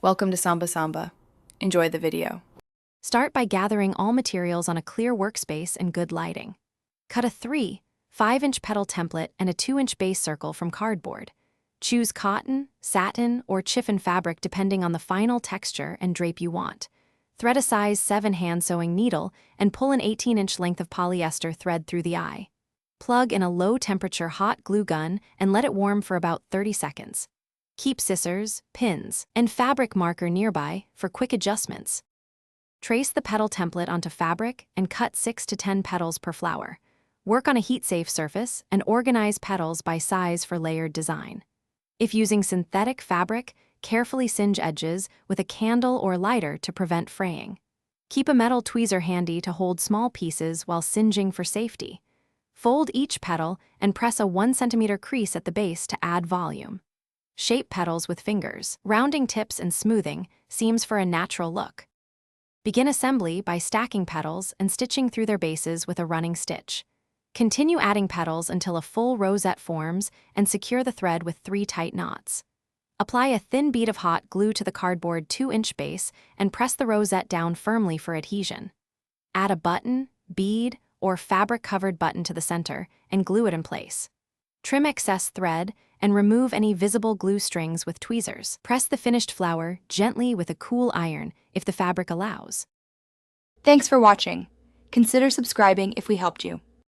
Welcome to Samba Samba. Enjoy the video. Start by gathering all materials on a clear workspace and good lighting. Cut a 5-inch petal template and a 2-inch base circle from cardboard. Choose cotton, satin, or chiffon fabric depending on the final texture and drape you want. Thread a size 7 hand-sewing needle and pull an 18-inch length of polyester thread through the eye. Plug in a low-temperature hot glue gun and let it warm for about 30 seconds. Keep scissors, pins, and fabric marker nearby for quick adjustments. Trace the petal template onto fabric and cut 6 to 10 petals per flower. Work on a heat-safe surface and organize petals by size for layered design. If using synthetic fabric, carefully singe edges with a candle or lighter to prevent fraying. Keep a metal tweezer handy to hold small pieces while singeing for safety. Fold each petal and press a 1 cm crease at the base to add volume. Shape petals with fingers, rounding tips and smoothing seams for a natural look. Begin assembly by stacking petals and stitching through their bases with a running stitch. Continue adding petals until a full rosette forms and secure the thread with 3 tight knots. Apply a thin bead of hot glue to the cardboard 2-inch base and press the rosette down firmly for adhesion. Add a button, bead, or fabric-covered button to the center and glue it in place. Trim excess thread and remove any visible glue strings with tweezers. Press the finished flower gently with a cool iron if the fabric allows. Thanks for watching. Consider subscribing if we helped you.